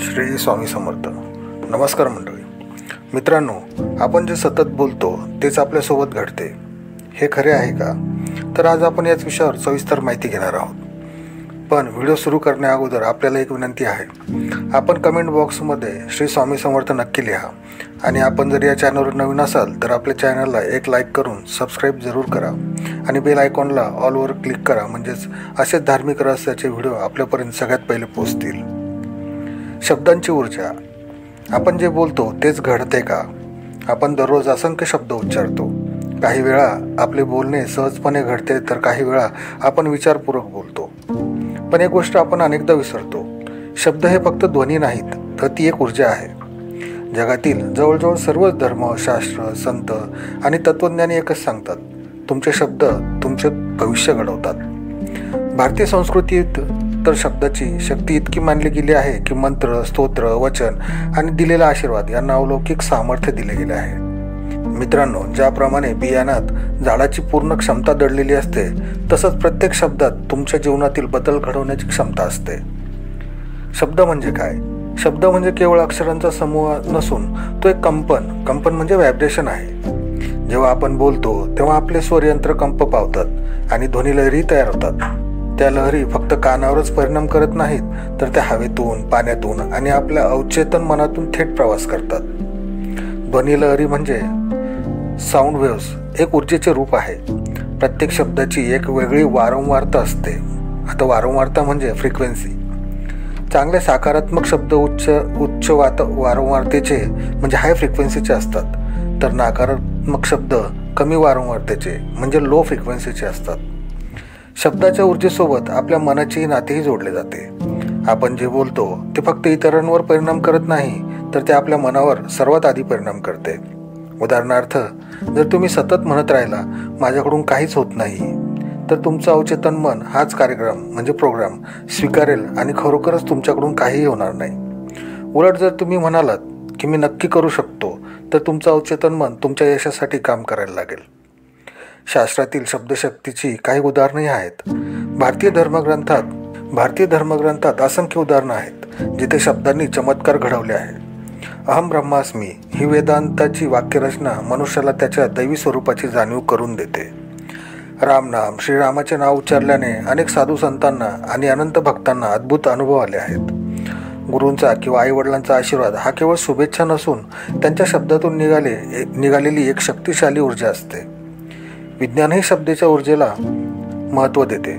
श्री स्वामी समर्थ. नमस्कार मंडळी. मित्रांनो, आपण जे सतत बोलतो तेच आपल्यासोबत घडते, हे खरे आहे का? तर आज आपण याच विषयावर सविस्तर माहिती घेणार आहोत. पण व्हिडिओ सुरू करण्या अगोदर आपल्याला एक विनंती आहे. आपण कमेंट बॉक्समध्ये श्री स्वामी समर्थ नक्की लिहा. आणि आपण जर या चॅनलवर नवीन असाल तर आपल्या चॅनलला एक लाईक करून सबस्क्राईब जरूर करा आणि बेल आयकॉनला ऑलवर क्लिक करा. म्हणजेच असेच धार्मिक रहस्याचे व्हिडिओ आपल्यापर्यंत सगळ्यात पहिले पोहोचतील. शब्दांची ऊर्जा. आपण जे बोलतो तेच घडते का? आपण दररोज असंख्य शब्द उच्चारतो. काही वेळा आपले बोलणे सहजपणे घडते, तर काही वेळा आपण विचारपूर्वक बोलतो. पण एक गोष्ट आपण अनेकदा विसरतो. शब्द हे फक्त ध्वनी नाहीत, तर ती एक ऊर्जा आहे. जगातील जवळजवळ सर्वच धर्म, शास्त्र, संत आणि तत्त्वज्ञानी एकच सांगतात, तुमचे शब्द तुमचे भविष्य घडवतात. भारतीय संस्कृतीत तर शब्दाची शक्ती इतकी मानली गेली आहे की मंत्र, स्तोत्र, वचन आणि दिलेला आशीर्वाद यांना अलौकिक सामर्थ्य दिले गेले आहे. मित्रांनो, ज्याप्रमाणे बियाणात झाडाची पूर्ण क्षमता दडलेली असते, तसंच प्रत्येक शब्दात तुमच्या जीवनातील बदल घडवण्याची क्षमता असते. शब्द म्हणजे काय? शब्द म्हणजे केवळ अक्षरांचा समूह नसून तो एक कंपन म्हणजे व्हायब्रेशन आहे. जेव्हा आपण बोलतो तेव्हा आपले स्वरयंत्र कंप पावतात आणि ध्वनिलहरी तयार होतात. त्या लहरी फक्त कानावरच परिणाम करत नाहीत, तर त्या हवेतून, पाण्यातून आणि आपल्या अवचेतन मनातून थेट प्रवास करतात. ध्वनिलहरी म्हणजे साऊंड वेव्स एक ऊर्जेचे रूप आहे. प्रत्येक शब्दाची एक वेगळी वारंवारता असते. आता वारंवारता म्हणजे फ्रिक्वेन्सी. चांगले सकारात्मक शब्द उच्च वारंवारतेचे म्हणजे हाय फ्रिक्वेन्सीचे असतात, तर नकारात्मक शब्द कमी वारंवारतेचे म्हणजे लो फ्रिक्वेन्सीचे असतात. शब्दाच्या ऊर्जेसोबत आपल्या मनाचेही नातेही जोडले जाते. आपण जे बोलतो ते फक्त इतरांवर परिणाम करत नाही, तर ते आपल्या मनावर सर्वात आधी परिणाम करते. उदाहरणार्थ, जर तुम्ही सतत म्हणत राहिला, माझ्याकडून काहीच होत नाही, तर तुमचं अवचेतन मन हाच कार्यक्रम म्हणजे प्रोग्राम स्वीकारेल आणि खरोखरच तुमच्याकडून काहीही होणार नाही. उलट जर तुम्ही म्हणालात की मी नक्की करू शकतो, तर तुमचं अवचेतन मन तुमच्या यशासाठी काम करायला लागेल. शास्त्रातील शब्दशक्तीची काही उदाहरणेही आहेत. भारतीय धर्मग्रंथात असंख्य उदाहरणं आहेत जिथे शब्दांनी चमत्कार घडवले आहे. अहम ब्रह्मास्मी ही वेदांताची वाक्यरचना मनुष्याला त्याच्या दैवी स्वरूपाची जाणीव करून देते. रामनाम, श्रीरामाचे नाव उच्चारल्याने अनेक साधू संतांना आणि अनंत भक्तांना अद्भुत अनुभव आले आहेत. गुरूंचा किंवा आईवडिलांचा आशीर्वाद हा केवळ शुभेच्छा नसून त्यांच्या शब्दातून निघालेली एक शक्तिशाली ऊर्जा असते. विज्ञानही शब्दाच्या ऊर्जेला महत्त्व देते.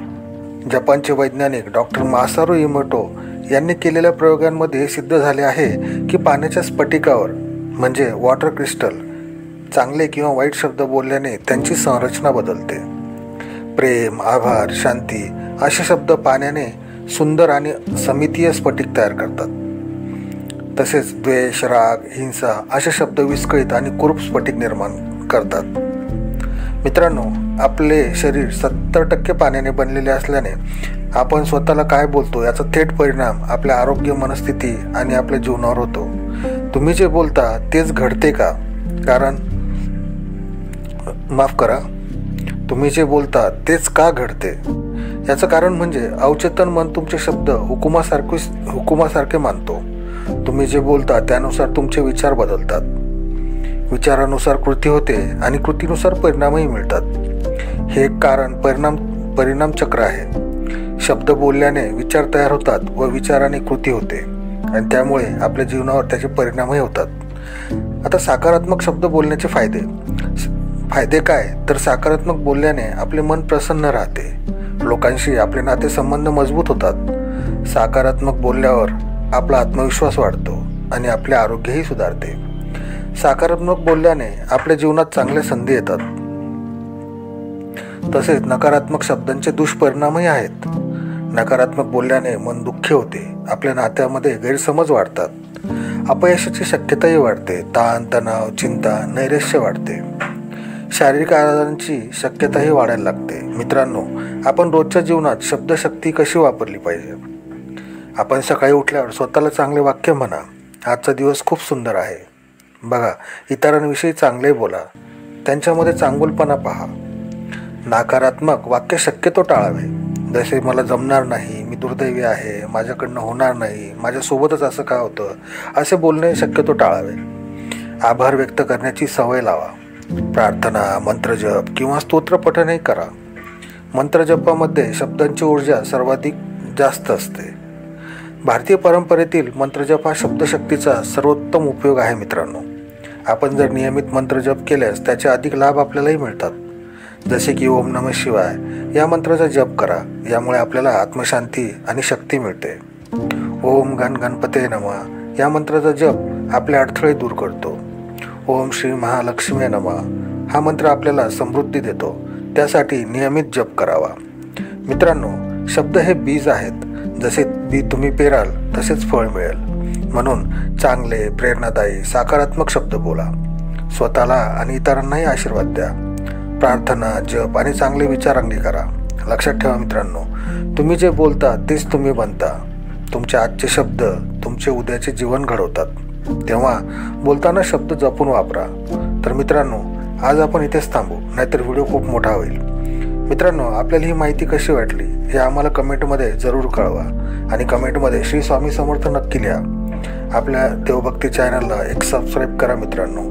जपानचे वैज्ञानिक डॉक्टर मासारू इमोटो यांनी केलेल्या प्रयोगांमध्ये हे सिद्ध झाले आहे की पाण्याच्या स्फटिकावर म्हणजे वॉटर क्रिस्टल चांगले किंवा वाईट शब्द बोलल्याने त्यांची संरचना बदलते. प्रेम, आभार, शांती असे शब्द पाण्याने सुंदर आणि समितीय स्फटिक तयार करतात. तसेच द्वेष, राग, हिंसा असे शब्द विस्कळीत आणि कुरूप स्फटिक निर्माण करतात. मित्रांनो, आपले शरीर 70% पाण्याने बनलेले असल्याने आपण स्वतःला काय बोलतो याचा थेट परिणाम आपल्या आरोग्य, मनस्थिती आणि आपल्या जीवनावर होतो. तुम्ही जे बोलता तेच घडते का? तुम्ही जे बोलता तेच का घडते? याचं कारण म्हणजे अवचेतन मन तुमचे शब्द हुकुमासारखे मानतो. तुम्ही जे बोलता त्यानुसार तुमचे विचार बदलतात. विचारानुसार कृती होते आणि कृतीनुसार परिणामही मिळतात. हे एक कारण परिणाम चक्र आहे. शब्द बोलल्याने विचार तयार होतात व विचाराने कृती होते आणि त्यामुळे आपल्या जीवनावर त्याचे परिणामही होतात. आता सकारात्मक शब्द बोलण्याचे फायदे काय? तर सकारात्मक बोलल्याने आपले मन प्रसन्न राहते. लोकांशी आपले नातेसंबंध मजबूत होतात. सकारात्मक बोलल्यावर आपला आत्मविश्वास वाढतो आणि आपले आरोग्यही सुधारते. सकारात्मक बोलल्याने आपल्या जीवनात चांगल्या संधी येतात. तसेच नकारात्मक शब्दांचे दुष्परिणामही आहेत. नकारात्मक बोलल्याने मन दुःखी होते, आपल्या नात्यामध्ये गैरसमज वाढतात, अपयशाची शक्यताही वाढते, ताण, तणाव, चिंता, नैराश्य वाढते, शारीरिक आजारांची शक्यताही वाढायला लागते. मित्रांनो, आपण रोजच्या जीवनात शब्दशक्ती कशी वापरली पाहिजे? आपण सकाळी उठल्यावर स्वतःला चांगले वाक्य म्हणा, आजचा दिवस खूप सुंदर आहे. बघा, इतरांविषयी चांगले बोला, त्यांच्यामध्ये चांगुलपणा पहा. नकारात्मक वाक्य शक्यतो टाळावे. जसे मला जमणार नाही, मी दुर्दैवी आहे, माझ्याकडनं होणार नाही, माझ्यासोबतच असं का होतं, असे बोलणे शक्यतो टाळावे. आभार व्यक्त करण्याची सवय लावा. प्रार्थना, मंत्रजप किंवा स्तोत्रपठनही करा. मंत्रजपामध्ये शब्दांची ऊर्जा सर्वाधिक जास्त असते. भारतीय परंपरेतील मंत्रजप हा शब्दशक्तीचा सर्वोत्तम उपयोग आहे मित्रांनो. आपण जर नियमित मंत्रजप केल्यास त्याचे अधिक लाभ आपल्यालाही मिळतात. जसे की ओम नमः शिवाय या मंत्राचा जप करा. यामुळे आपल्याला आत्मशांती आणि शक्ती मिळते. ओम गण गणपते नमः या मंत्राचा जप आपले अडथळे दूर करतो. ओम श्री महालक्ष्मी नमः हा मंत्र आपल्याला समृद्धी देतो. त्यासाठी नियमित जप करावा. मित्रांनो, शब्द हे बीज आहेत. जसे बी तुम्ही पेराल तसेच फळ मिळेल. म्हणून चांगले, प्रेरणादायी, सकारात्मक शब्द बोला. स्वतःला आणि इतरांनाही आशीर्वाद द्या. प्रार्थना, जप आणि चांगले विचार अंगीकारा. लक्षात ठेवा मित्रांनो, तुम्ही जे बोलता तेच तुम्ही बनता. तुमचे आजचे शब्द तुमचे उद्याचे जीवन घडवतात. तेव्हा बोलताना शब्द जपून वापरा. तर मित्रांनो, आज आपण इथेच थांबू, नाहीतर व्हिडिओ खूप मोठा होईल. मित्रांनो, आपल्याला ही माहिती कशी वाटली हे आम्हाला कमेंटमध्ये जरूर कळवा. आणि कमेंटमध्ये श्री स्वामी समर्थ नक्की लिहा. आपल्या देवभक्ती चॅनलला एक सबस्क्राईब करा मित्रांनो.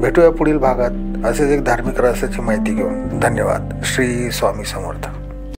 भेटूया पुढील भागात असेच एक धार्मिक रहस्याची माहिती घेऊन. धन्यवाद. श्री स्वामी समर्थ.